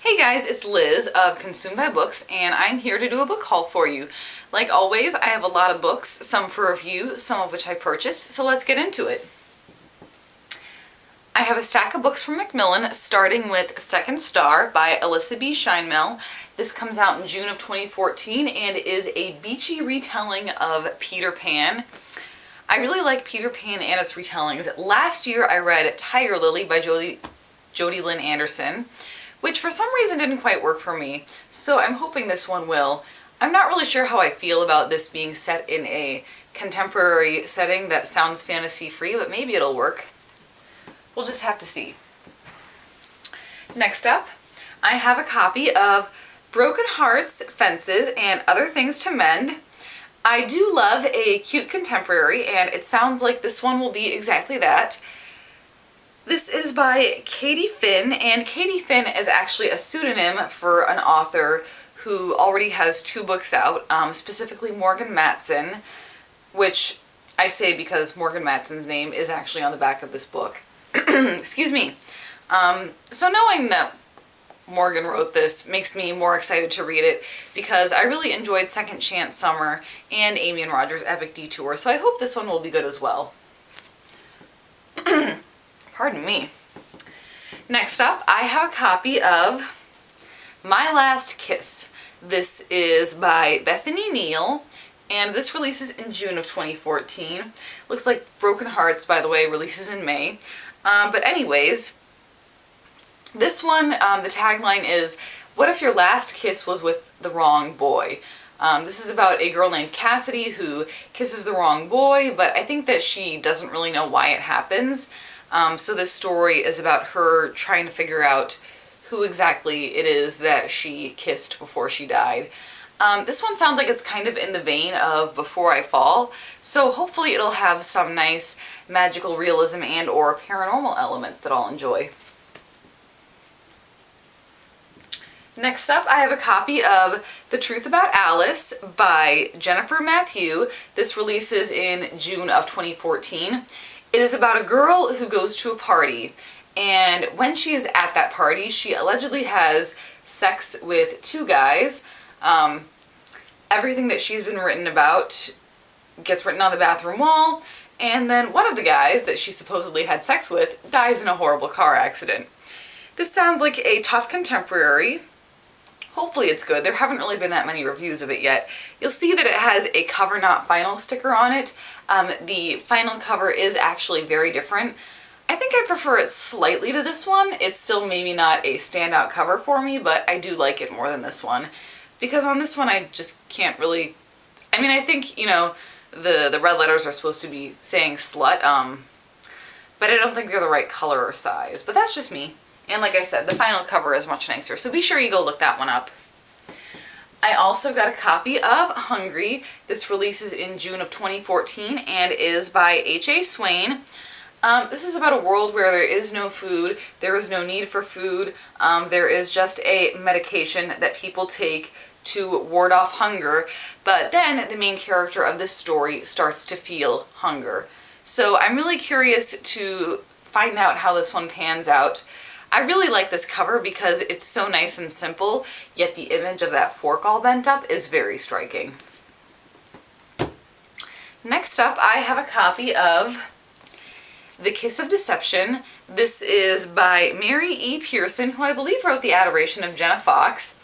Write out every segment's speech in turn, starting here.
Hey guys, it's Liz of Consumed by Books, and I'm here to do a book haul for you. Like always, I have a lot of books, some for review, some of which I purchased, so let's get into it. I have a stack of books from Macmillan, starting with Second Star by Alyssa B. Scheinmel. This comes out in June of 2014 and is a beachy retelling of Peter Pan. I really like Peter Pan and its retellings. Last year I read Tiger Lily by Jodi Lynn Anderson, which for some reason didn't quite work for me, so I'm hoping this one will. I'm not really sure how I feel about this being set in a contemporary setting that sounds fantasy-free, but maybe it'll work. We'll just have to see. Next up, I have a copy of Broken Hearts, Fences, and Other Things to Mend. I do love a cute contemporary, and it sounds like this one will be exactly that. This is by Katie Finn, and Katie Finn is actually a pseudonym for an author who already has 2 books out, specifically Morgan Matson, which I say because Morgan Matson's name is actually on the back of this book. Excuse me. So knowing that Morgan wrote this makes me more excited to read it because I really enjoyed Second Chance Summer and Amy and Roger's Epic Detour, so I hope this one will be good as well. Pardon me. Next up, I have a copy of My Last Kiss. This is by Bethany Neal, and this releases in June of 2014. Looks like Broken Hearts, by the way, releases in May. But anyways, this one, the tagline is, "What if your last kiss was with the wrong boy?" This is about a girl named Cassidy who kisses the wrong boy, but I think that she doesn't really know why it happens. So this story is about her trying to figure out who exactly it is that she kissed before she died. This one sounds like it's kind of in the vein of Before I Fall, so hopefully it'll have some nice magical realism and or paranormal elements that I'll enjoy. Next up, I have a copy of The Truth About Alice by Jennifer Mathieu. This releases in June of 2014. It is about a girl who goes to a party, and when she is at that party, she allegedly has sex with 2 guys. Everything that she's been written about gets written on the bathroom wall, and then one of the guys that she supposedly had sex with dies in a horrible car accident. This sounds like a tough contemporary. Hopefully it's good. There haven't really been that many reviews of it yet. You'll see that it has a cover not final sticker on it. The final cover is actually very different. I think I prefer it slightly to this one. It's still maybe not a standout cover for me, but I do like it more than this one. Because on this one I just can't really... I mean, I think, you know, the red letters are supposed to be saying slut, but I don't think they're the right color or size. But that's just me. And like I said, the final cover is much nicer, so be sure you go look that one up. I also got a copy of Hungry. This releases in June of 2014 and is by H.A. Swain. This is about a world where there is no food, there is no need for food, there is just a medication that people take to ward off hunger, but then the main character of this story starts to feel hunger. So I'm really curious to find out how this one pans out. I really like this cover because it's so nice and simple, yet the image of that fork all bent up is very striking. Next up, I have a copy of The Kiss of Deception. This is by Mary E. Pearson, who I believe wrote The Adoration of Jenna Fox.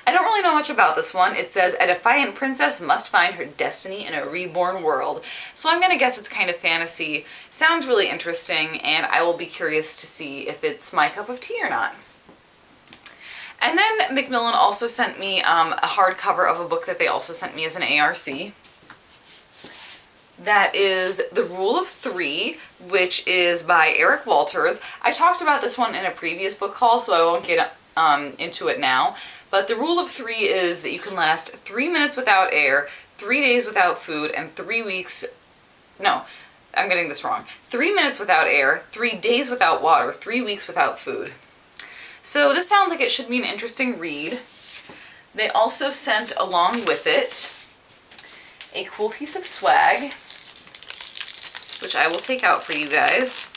I don't really know much about this one. It says, "A defiant princess must find her destiny in a reborn world." So I'm gonna guess it's kind of fantasy. Sounds really interesting, and I will be curious to see if it's my cup of tea or not. And then Macmillan also sent me a hardcover of a book that they also sent me as an ARC. That is The Rule of Three, which is by Eric Walters. I talked about this one in a previous book haul, so I won't get into it now. But the rule of 3 is that you can last 3 minutes without air, 3 days without food, and 3 weeks... No, I'm getting this wrong. 3 minutes without air, 3 days without water, 3 weeks without food. So this sounds like it should be an interesting read. They also sent along with it a cool piece of swag, which I will take out for you guys.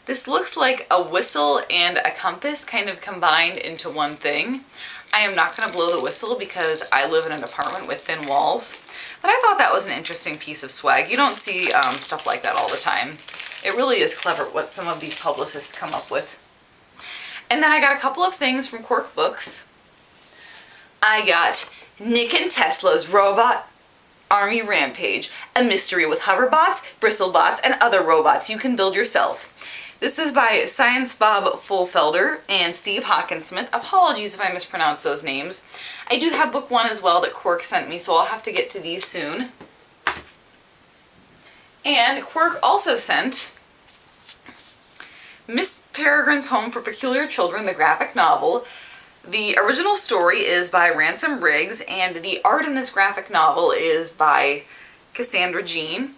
This looks like a whistle and a compass kind of combined into one thing. I am not going to blow the whistle because I live in an apartment with thin walls, but I thought that was an interesting piece of swag. You don't see stuff like that all the time. It really is clever what some of these publicists come up with. And then I got a couple of things from Quirk Books. I got Nick and Tesla's Robot Army Rampage, a mystery with hoverbots, bristlebots, and other robots you can build yourself. This is by Science Bob Fulfelder and Steve Hawkinsmith. Apologies if I mispronounce those names. I do have book 1 as well that Quirk sent me, so I'll have to get to these soon. And Quirk also sent Miss Peregrine's Home for Peculiar Children, the graphic novel. The original story is by Ransom Riggs, and the art in this graphic novel is by Cassandra Jean.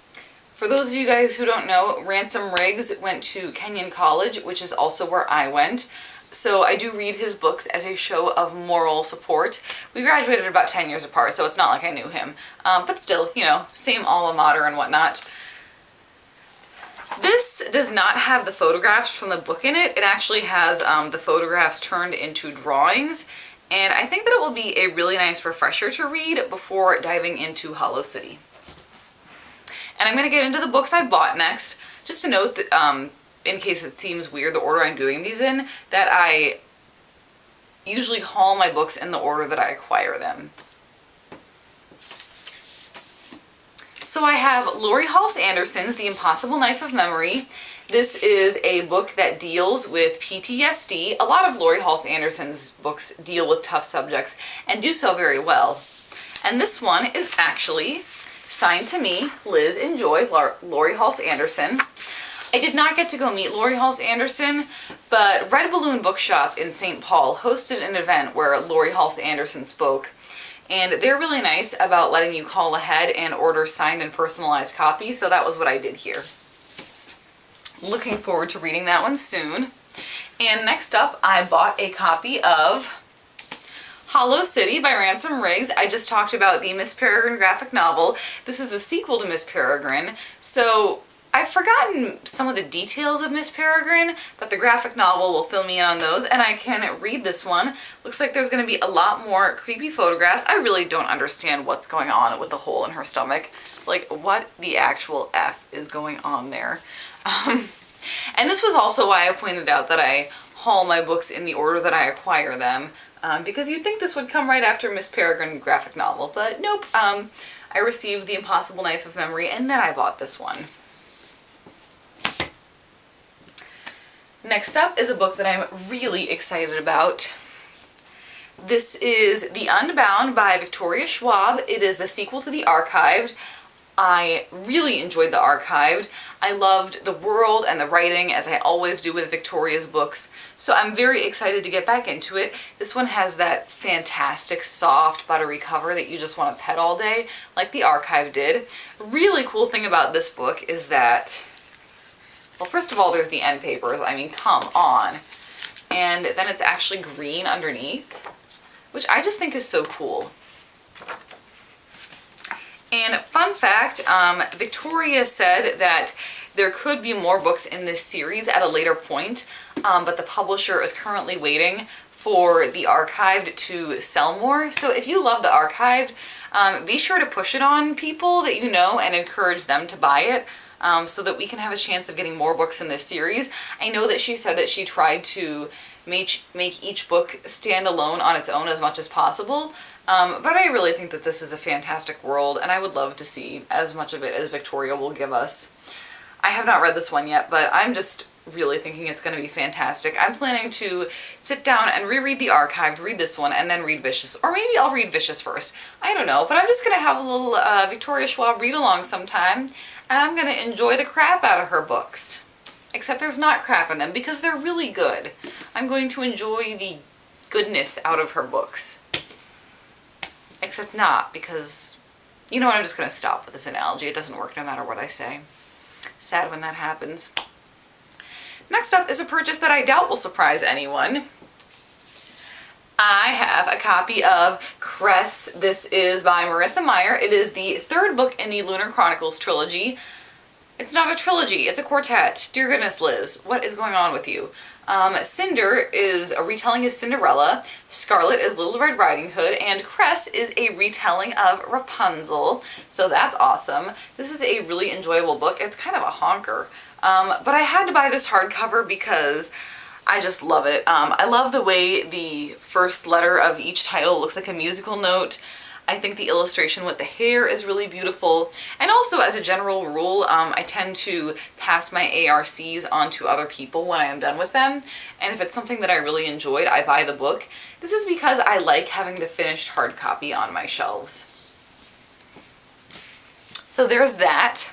For those of you guys who don't know, Ransom Riggs went to Kenyon College, which is also where I went. So I do read his books as a show of moral support. We graduated about 10 years apart, so it's not like I knew him. But still, you know, same alma mater and whatnot. This does not have the photographs from the book in it. It actually has the photographs turned into drawings. And I think that it will be a really nice refresher to read before diving into Hollow City. And I'm going to get into the books I bought next. Just to note that, in case it seems weird, the order I'm doing these in, that I usually haul my books in the order that I acquire them. So I have Laurie Halse Anderson's The Impossible Knife of Memory. This is a book that deals with PTSD. A lot of Laurie Halse Anderson's books deal with tough subjects and do so very well. And this one is actually signed to me, Liz Enjoy, Laurie Halse Anderson. I did not get to go meet Laurie Halse Anderson, but Red Balloon Bookshop in St. Paul hosted an event where Laurie Halse Anderson spoke. And they're really nice about letting you call ahead and order signed and personalized copies, so that was what I did here. Looking forward to reading that one soon. And next up, I bought a copy of Hollow City by Ransom Riggs. I just talked about the Miss Peregrine graphic novel. This is the sequel to Miss Peregrine. So I've forgotten some of the details of Miss Peregrine, but the graphic novel will fill me in on those, and I can read this one. Looks like there's going to be a lot more creepy photographs. I really don't understand what's going on with the hole in her stomach. Like, what the actual F is going on there? And this was also why I pointed out that I haul my books in the order that I acquire them, because you'd think this would come right after Miss Peregrine graphic novel, but nope. I received The Impossible Knife of Memory, and then I bought this one. Next up is a book that I'm really excited about. This is The Unbound by Victoria Schwab. It is the sequel to The Archived. I really enjoyed The Archived. I loved the world and the writing, as I always do with Victoria's books, so I'm very excited to get back into it. This one has that fantastic, soft, buttery cover that you just want to pet all day, like The Archived did. Really cool thing about this book is that, well, first of all, there's the end papers. I mean, come on. And then it's actually green underneath, which I just think is so cool. And fun fact, Victoria said that there could be more books in this series at a later point, but the publisher is currently waiting for The Archived to sell more. So if you love The Archived, be sure to push it on people that you know and encourage them to buy it. So that we can have a chance of getting more books in this series. I know that she said that she tried to make each book stand alone on its own as much as possible, but I really think that this is a fantastic world, and I would love to see as much of it as Victoria will give us. I have not read this one yet, but I'm just really thinking it's going to be fantastic. I'm planning to sit down and reread The Archived, read this one, and then read Vicious. Or maybe I'll read Vicious first. I don't know, but I'm just going to have a little Victoria Schwab read-along sometime, and I'm going to enjoy the crap out of her books. Except there's not crap in them, because they're really good. I'm going to enjoy the goodness out of her books. Except not, because, you know what, I'm just going to stop with this analogy. It doesn't work no matter what I say. Sad when that happens. Next up is a purchase that I doubt will surprise anyone. I have a copy of Cress. This is by Marissa Meyer. It is the third book in the Lunar Chronicles trilogy. It's not a trilogy, it's a quartet. Dear goodness, Liz, what is going on with you? Cinder is a retelling of Cinderella, Scarlet is Little Red Riding Hood, and Cress is a retelling of Rapunzel. So that's awesome. This is a really enjoyable book. It's kind of a honker. But I had to buy this hardcover because I just love it. I love the way the first letter of each title looks like a musical note. I think the illustration with the hair is really beautiful. And also, as a general rule, I tend to pass my ARCs on to other people when I am done with them. And if it's something that I really enjoyed, I buy the book. This is because I like having the finished hard copy on my shelves. So there's that.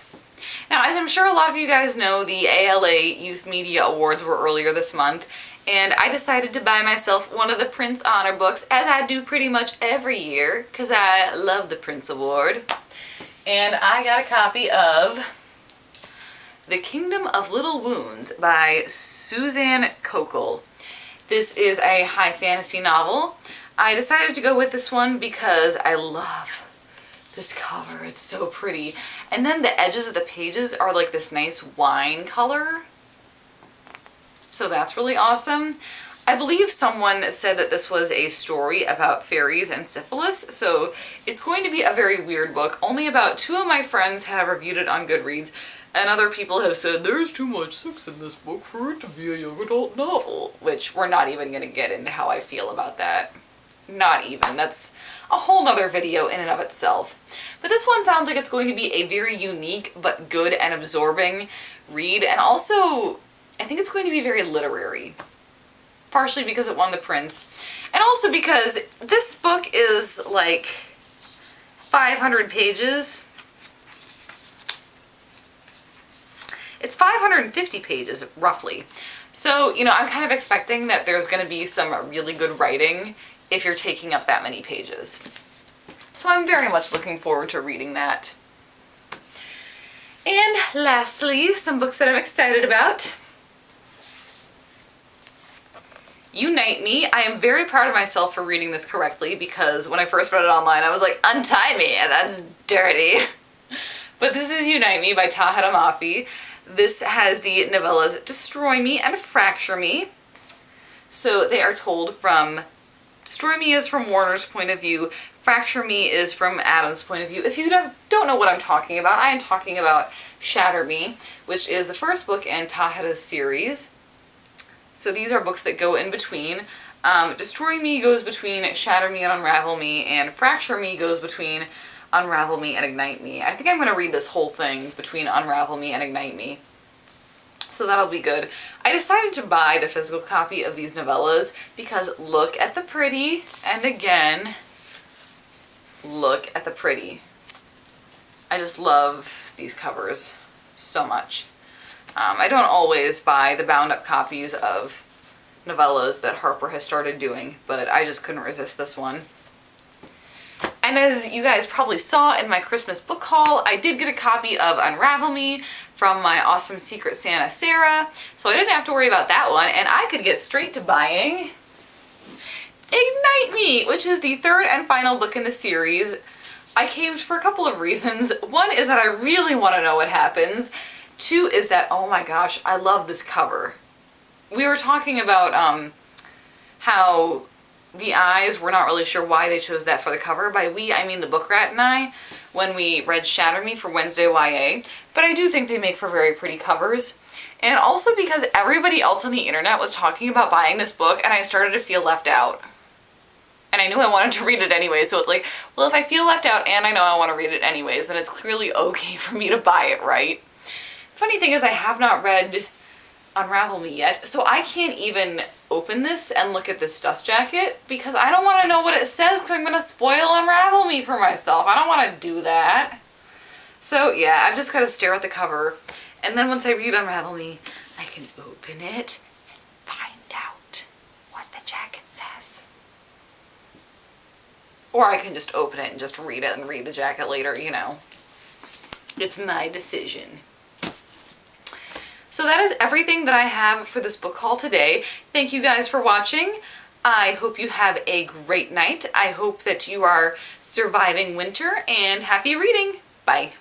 Now, as I'm sure a lot of you guys know, the ALA Youth Media Awards were earlier this month, and I decided to buy myself one of the Prince Honor books, as I do pretty much every year, because I love the Prince Award. And I got a copy of The Kingdom of Little Wounds by Suzanne Kokel. This is a high fantasy novel. I decided to go with this one because I love this cover. It's so pretty. And then the edges of the pages are like this nice wine color. So that's really awesome. I believe someone said that this was a story about fairies and syphilis, so it's going to be a very weird book. Only about 2 of my friends have reviewed it on Goodreads, and other people have said there's too much sex in this book for it to be a young adult novel, which we're not even going to get into how I feel about that. Not even. That's a whole nother video in and of itself. But this one sounds like it's going to be a very unique but good and absorbing read, and also I think it's going to be very literary. Partially because it won the Prince, and also because this book is like 500 pages. It's 550 pages, roughly. So, you know, I'm kind of expecting that there's going to be some really good writing if you're taking up that many pages. So I'm very much looking forward to reading that. And lastly, some books that I'm excited about. Unite Me. I am very proud of myself for reading this correctly, because when I first read it online I was like, untie me, that's dirty. But this is Unite Me by Tahereh Mafi. This has the novellas Destroy Me and Fracture Me. So they are told from, Destroy Me is from Warner's point of view, Fracture Me is from Adam's point of view. If you don't know what I'm talking about, I am talking about Shatter Me, which is the first book in Tahereh's series. So these are books that go in between. Destroy Me goes between Shatter Me and Unravel Me, and Fracture Me goes between Unravel Me and Ignite Me. I think I'm going to read this whole thing between Unravel Me and Ignite Me. So that'll be good. I decided to buy the physical copy of these novellas because look at the pretty, and again, look at the pretty. I just love these covers so much. I don't always buy the bound up copies of novellas that Harper has started doing, but I just couldn't resist this one. And as you guys probably saw in my Christmas book haul, I did get a copy of Unravel Me from my awesome Secret Santa Sarah, so I didn't have to worry about that one, and I could get straight to buying Ignite Me, which is the 3rd and final book in the series. I caved for a couple of reasons. One is that I really want to know what happens. 2 is that, oh my gosh, I love this cover. We were talking about how the eyes, we're not really sure why they chose that for the cover. By we, I mean the book rat and I, when we read Shatter Me for Wednesday YA. But I do think they make for very pretty covers. And also because everybody else on the internet was talking about buying this book, and I started to feel left out. And I knew I wanted to read it anyway, so it's like, well, if I feel left out and I know I want to read it anyways, then it's clearly okay for me to buy it, right? Funny thing is, I have not read Unravel Me yet, so I can't even open this and look at this dust jacket because I don't want to know what it says because I'm going to spoil Unravel Me for myself. I don't want to do that. So yeah, I've just got to stare at the cover, and then once I read Unravel Me, I can open it and find out what the jacket says. Or I can just open it and just read it and read the jacket later, you know. It's my decision. So that is everything that I have for this book haul today. Thank you guys for watching. I hope you have a great night. I hope that you are surviving winter, and happy reading. Bye.